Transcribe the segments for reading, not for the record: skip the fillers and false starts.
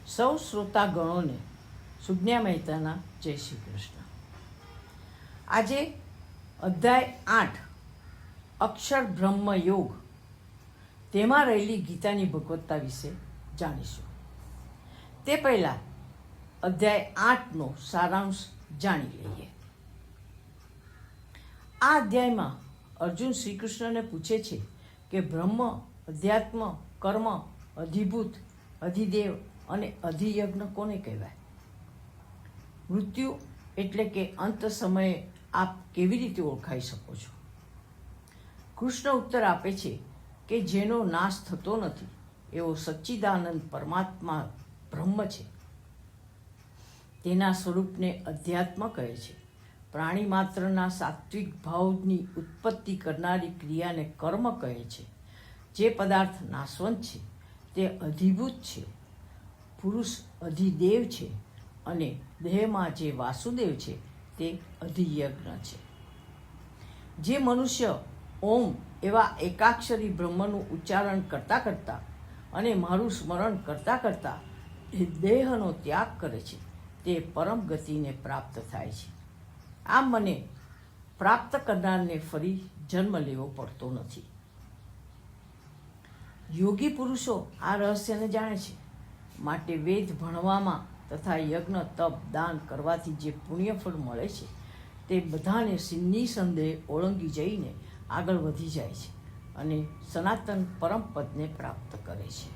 સૌ શ્રોતાગણોને સુજ્ઞા મહેતાના જય શ્રી કૃષ્ણ. આજે અધ્યાય 8 અક્ષર બ્રહ્મ યોગ, તેમાં રહેલી ગીતાની ભગવત્તા વિશે જાણીશું. તે પહેલાં અધ્યાય 8નો સારાંશ જાણી લઈએ. આ અધ્યાયમાં અર્જુન શ્રી કૃષ્ણને પૂછે છે કે બ્રહ્મ, અધ્યાત્મ, કર્મ, અધિભૂત, અધિદેવ અને અધિયજ્ઞ કોને કહેવાય? મૃત્યુ એટલે કે અંત સમયે આપ કેવી રીતે ઓળખાઈ શકો છો? કૃષ્ણ ઉત્તર આપે છે કે જેનો નાશ થતો નથી એવો સચ્ચિદાનંદ પરમાત્મા બ્રહ્મ છે. તેના સ્વરૂપને અધ્યાત્મ કહે છે. પ્રાણી માત્રના સાત્વિક ભાવની ઉત્પત્તિ કરનારી ક્રિયાને કર્મ કહે છે. જે પદાર્થ નાશવંત છે તે અધિભૂત છે. પુરુષ અધિદેવ છે અને દેહમાં જે વાસુદેવ છે તે અધિયજ્ઞ છે. જે મનુષ્ય ઓમ એવા એકાક્ષરી બ્રહ્મનું ઉચ્ચારણ કરતાં કરતાં અને મારું સ્મરણ કરતાં કરતાં દેહનો ત્યાગ કરે છે તે પરમ ગતિને પ્રાપ્ત થાય છે. આમ મને પ્રાપ્ત કરનારને ફરી જન્મ લેવો પડતો નથી. યોગી પુરુષો આ રહસ્યને જાણે છે. માટે વેદ ભણવામાં તથા યજ્ઞ, તપ, દાન કરવાથી જે પુણ્યફળ મળે છે તે બધાને નિસંદેહ ઓળંગી જઈને આગળ વધી જાય છે અને સનાતન પરમપદને પ્રાપ્ત કરે છે.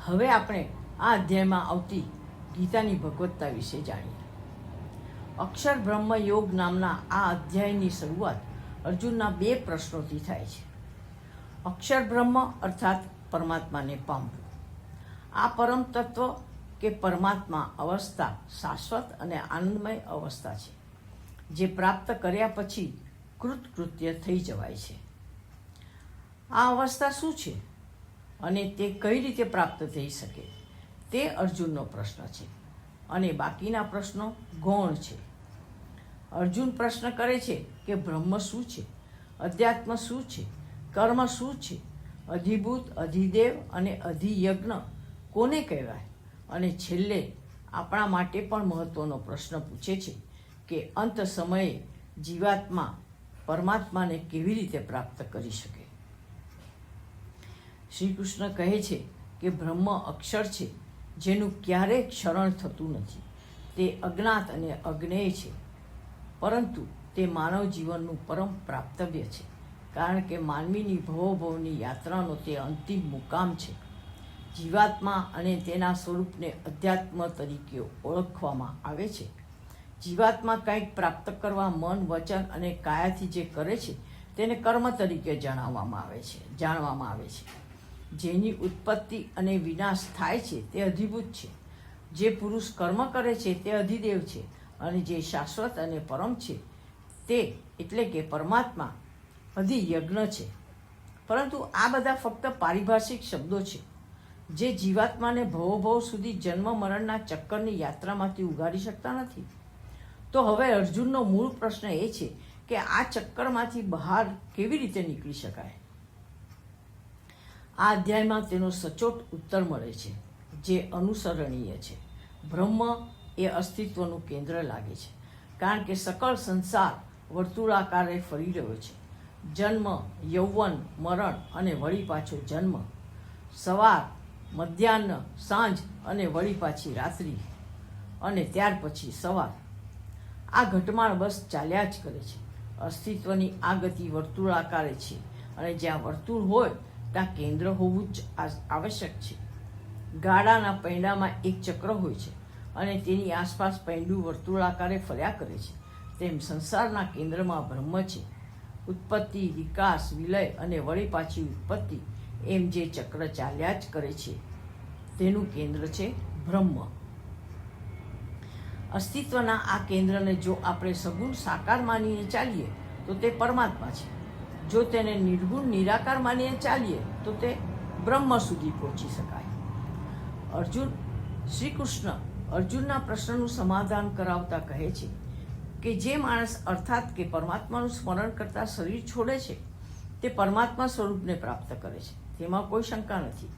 હવે આપણે આ અધ્યાયમાં આવતી ગીતાની ભગવત્તા વિશે જાણીએ. અક્ષર બ્રહ્મ યોગ નામના આ અધ્યાયની શરૂઆત અર્જુનના 2 પ્રશ્નોથી થાય છે. અક્ષર બ્રહ્મ અર્થાત પરમાત્માને પામવું. આ પરમ તત્વ કે પરમાત્મા અવસ્થા શાશ્વત અને આનંદમય અવસ્થા છે, જે પ્રાપ્ત કર્યા પછી કૃતકૃત્ય થઈ જવાય છે. આ અવસ્થા શું છે અને તે કઈ રીતે પ્રાપ્ત થઈ શકે તે અર્જુનનો પ્રશ્ન છે અને બાકીના પ્રશ્નો ગૌણ છે. અર્જુન પ્રશ્ન કરે છે કે બ્રહ્મ શું છે, અધ્યાત્મ શું છે, કર્મ શું છે, અધિભૂત, અધિદેવ અને અધિયજ્ઞ કોને કહેવાય? અને છેલ્લે આપણા માટે પણ મહત્વનો પ્રશ્ન પૂછે છે કે અંત સમયે જીવાત્મા પરમાત્માને કેવી રીતે પ્રાપ્ત કરી શકે? શ્રી કૃષ્ણ કહે છે કે બ્રહ્મ અક્ષર છે, જેનું ક્યારેય ક્ષરણ થતું નથી. તે અજ્ઞાત અને અજ્ઞેય છે, પરંતુ તે માનવ જીવનનું પરમ પ્રાપ્તવ્ય છે, કારણ કે માનવીની ભવોભવની યાત્રાનો તે અંતિમ મુકામ છે. જીવાત્મા અને તેના સ્વરૂપને અધ્યાત્મ તરીકે ઓળખવામાં આવે છે. જીવાત્મા કંઈક પ્રાપ્ત કરવા મન, વચન અને કાયાથી જે કરે છે તેને કર્મ તરીકે જાણવામાં આવે છે. જેની ઉત્પત્તિ અને વિનાશ થાય છે તે અધિભૂત છે. જે પુરુષ કર્મ કરે છે તે અધિદેવ છે અને જે શાશ્વત અને પરમ છે તે એટલે કે પરમાત્મા અધિયજ્ઞ છે. પરંતુ આ બધા ફક્ત પારિભાષિક શબ્દો છે જે જીવાત્માને ભવોભવ સુધી જન્મ મરણના ચક્કરની યાત્રામાંથી ઉગાડી શકતા નથી. તો હવે અર્જુનનો મૂળ પ્રશ્ન એ છે કે આ ચક્કરમાંથી બહાર કેવી રીતે નીકળી શકાય? આ અધ્યાયમાં તેનો સચોટ ઉત્તર મળે છે, જે અનુસરણીય છે. બ્રહ્મ એ અસ્તિત્વનું કેન્દ્ર લાગે છે, કારણ કે સકળ સંસાર વર્તુળાકારે ફરી રહ્યો છે. જન્મ, યૌવન, મરણ અને વળી પાછો જન્મ, સવાર, મધ્યાહ્ન, સાંજ અને વળી પાછી રાત્રિ અને ત્યાર પછી સવાર. આ ઘટમાળ બસ ચાલ્યા જ કરે છે. અસ્તિત્વની આ ગતિ વર્તુળાકારે છે અને જ્યાં વર્તુળ હોય ત્યાં કેન્દ્ર હોવું જ આવશ્યક છે. ગાડાના પૈડામાં એક ચક્ર હોય છે અને તેની આસપાસ પૈડું વર્તુળાકારે ફર્યા કરે છે. તેમ સંસારના કેન્દ્રમાં બ્રહ્મ છે. ઉત્પત્તિ, વિકાસ, વિલય અને વળી પાછી ઉત્પત્તિ એમ જે ચક્ર ચાલ્યા જ કરે છે તેનું કેન્દ્ર છે બ્રહ્મ. અસ્તિત્વના આ કેન્દ્રને જો આપણે સગુણ સાકાર માનીને ચાલીએ તો તે પરમાત્મા છે. જો તેને નિર્ગુણ નિરાકાર માનીને ચાલીએ તો તે બ્રહ્મ સુધી પહોંચી શકાય. શ્રી કૃષ્ણ અર્જુનના પ્રશ્નનું સમાધાન કરાવતા કહે છે કે જે માણસ અર્થાત કે પરમાત્માનું સ્મરણ કરતા શરીર છોડે છે તે પરમાત્મા સ્વરૂપને પ્રાપ્ત કરે છે, તેમાં કોઈ શંકા નથી.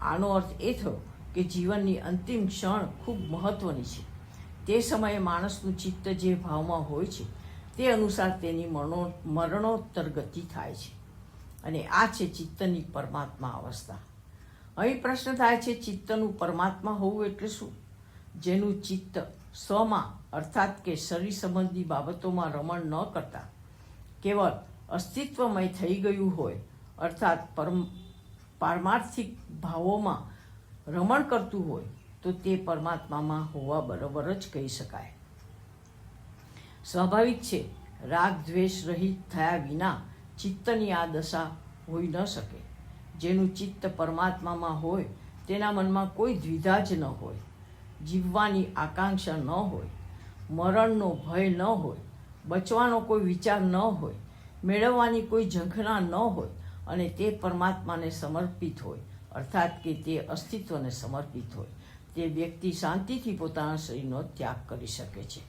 આનો અર્થ એ થયો કે જીવનની અંતિમ ક્ષણ ખૂબ મહત્વની છે. તે સમયે માણસનું ચિત્ત જે ભાવમાં હોય છે તે અનુસાર તેની મરણોત્તર ગતિ થાય છે, અને આ છે ચિત્તની પરમાત્મા અવસ્થા. અહીં પ્રશ્ન થાય છે, ચિત્તનું પરમાત્મા હોવું એટલે શું? જેનું ચિત્ત સ્વમાં અર્થાત કે શરીર સંબંધી બાબતોમાં રમણ ન કરતા કેવળ અસ્તિત્વમય થઈ ગયું હોય, અર્થાત પારમાર્થિક ભાવોમાં રમણ કરતું હોય, તો તે પરમાત્મામાં હોવા બરાબર જ કહી શકાય. સ્વાભાવિક છે, રાગ દ્વેષ રહિત થયા વિના ચિત્તની આ દશા હોઈ ન શકે. જેનું ચિત્ત પરમાત્મામાં હોય તેના મનમાં કોઈ દ્વિધા જ ન હોય, જીવવાની આકાંક્ષા ન હોય, મરણનો ભય ન હોય, બચવાનો કોઈ વિચાર ન હોય, મેળવવાની કોઈ ઝંખના ન હોય, અને તે પરમાત્માને સમર્પિત હોય, અર્થાત કે તે અસ્તિત્વને સમર્પિત હોય, તે વ્યક્તિ શાંતિથી પોતાના શરીરનો ત્યાગ કરી શકે છે.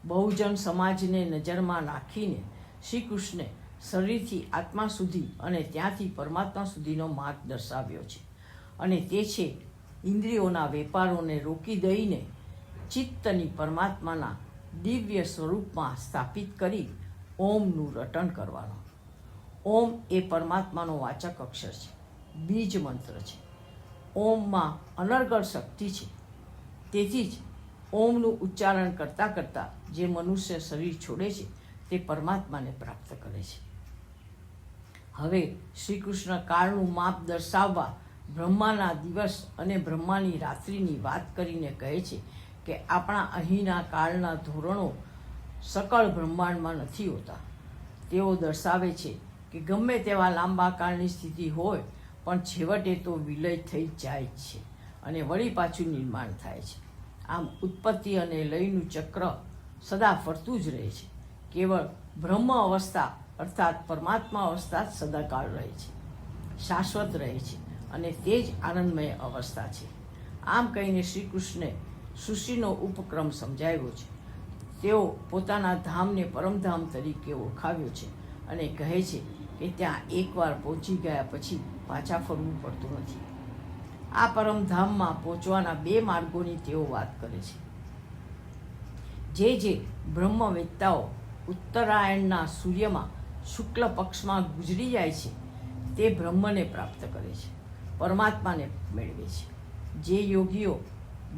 બહુજન સમાજને નજરમાં નાખીને શ્રી કૃષ્ણે શરીરથી આત્મા સુધી અને ત્યાંથી પરમાત્મા સુધીનો માર્ગ દર્શાવ્યો છે, અને તે છે ઇન્દ્રિયોના વેપારોને રોકી દઈને ચિત્તની પરમાત્માના દિવ્ય સ્વરૂપમાં સ્થાપિત કરી ઓમનું રટણ કરવાનો. ઓમ એ પરમાત્માનો વાચક અક્ષર છે, બીજ મંત્ર છે. ઓમમાં અનર્ગળ શક્તિ છે. તેથી જ ઓમનું ઉચ્ચારણ કરતાં કરતાં જે મનુષ્ય શરીર છોડે છે તે પરમાત્માને પ્રાપ્ત કરે છે. હવે શ્રી કૃષ્ણ કાળનું માપ દર્શાવવા બ્રહ્માના દિવસ અને બ્રહ્માની રાત્રિની વાત કરીને કહે છે કે આપણા અહીંના કાળના ધોરણો સકળ બ્રહ્માંડમાં નથી હોતા. તેઓ દર્શાવે છે કે ગમે તેવા લાંબા કાળની સ્થિતિ હોય પણ છેવટે તો વિલય થઈ જાય જ છે અને વળી પાછું નિર્માણ થાય છે. આમ ઉત્પત્તિ અને લયનું ચક્ર સદા ફરતું જ રહે છે. કેવળ બ્રહ્મ અવસ્થા અર્થાત પરમાત્મા અવસ્થા જ સદાકાળ રહે છે, શાશ્વત રહે છે, અને તે જ આનંદમય અવસ્થા છે. આમ કહીને શ્રી કૃષ્ણે સૃષ્ટિનો ઉપક્રમ સમજાવ્યો છે. તેઓ પોતાના ધામને પરમધામ તરીકે ઓળખાવ્યો છે અને કહે છે કે ત્યાં એકવાર પહોંચી ગયા પછી પાછા ફરવું પડતું નથી. આ પરમધામમાં પહોંચવાના 2 માર્ગોની તેઓ વાત કરે છે. જે બ્રહ્મવેત્તાઓ ઉત્તરાયણના સૂર્યમાં શુક્લ પક્ષમાં ગુજરી જાય છે તે બ્રહ્મને પ્રાપ્ત કરે છે, પરમાત્માને મેળવે છે. જે યોગીઓ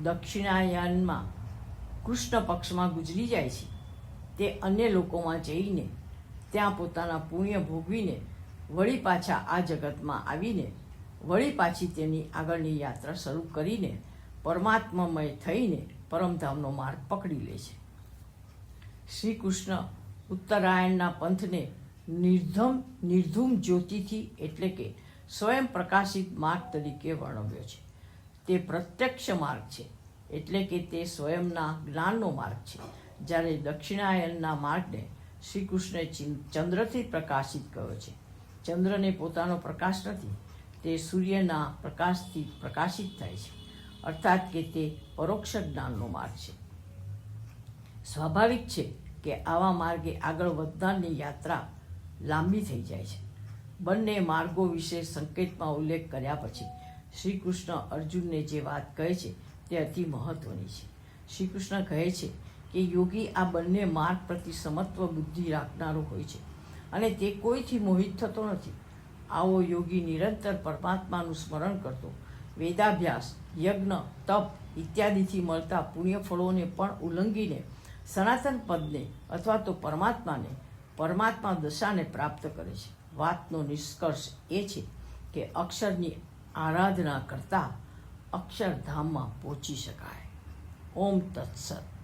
દક્ષિણાયનમાં કૃષ્ણ પક્ષમાં ગુજરી જાય છે તે અન્ય લોકોમાં જઈને ત્યાં પોતાના પુણ્ય ભોગવીને વળી પાછા આ જગતમાં આવીને વળી પાછી તેની આગળની યાત્રા શરૂ કરીને પરમાત્મામય થઈને પરમધામનો માર્ગ પકડી લે છે. શ્રી કૃષ્ણ ઉત્તરાયણના પંથને નિર્ધૂમ જ્યોતિથી એટલે કે સ્વયં પ્રકાશિત માર્ગ તરીકે વર્ણવ્યો છે. તે પ્રત્યક્ષ માર્ગ છે, એટલે કે તે સ્વયંના જ્ઞાનનો માર્ગ છે. જ્યારે દક્ષિણાયનના માર્ગને શ્રી કૃષ્ણે ચંદ્રથી પ્રકાશિત કર્યો છે. ચંદ્રને પોતાનો પ્રકાશ નથી, તે સૂર્યના પ્રકાશથી પ્રકાશિત થાય છે, અર્થાત કે તે પરોક્ષ જ્ઞાનનો માર્ગ છે. સ્વાભાવિક છે કે આવા માર્ગે આગળ વધનારની યાત્રા લાંબી થઈ જાય છે. બંને માર્ગો વિશે સંકેતમાં ઉલ્લેખ કર્યા પછી શ્રી કૃષ્ણ અર્જુનને જે વાત કહે છે તે અતિ મહત્વની છે. શ્રી કૃષ્ણ કહે છે કે યોગી આ બંને માર્ગ પ્રતિ સમત્વ બુદ્ધિ રાખનારો હોય છે અને તે કોઈથી મોહિત થતો નથી. આવો યોગી નિરંતર પરમાત્માનું સ્મરણ કરતો વેદાભ્યાસ, યજ્ઞ, તપ ઇત્યાદિથી મળતા પુણ્યફળોને પણ ઉલ્લંઘીને સનાતન પદને અથવા તો પરમાત્મા દશાને પ્રાપ્ત કરે છે. વાતનો નિષ્કર્ષ એ છે કે અક્ષરની આરાધના કરતાં અક્ષરધામમાં પહોંચી શકાય. ઓમ તત્સત.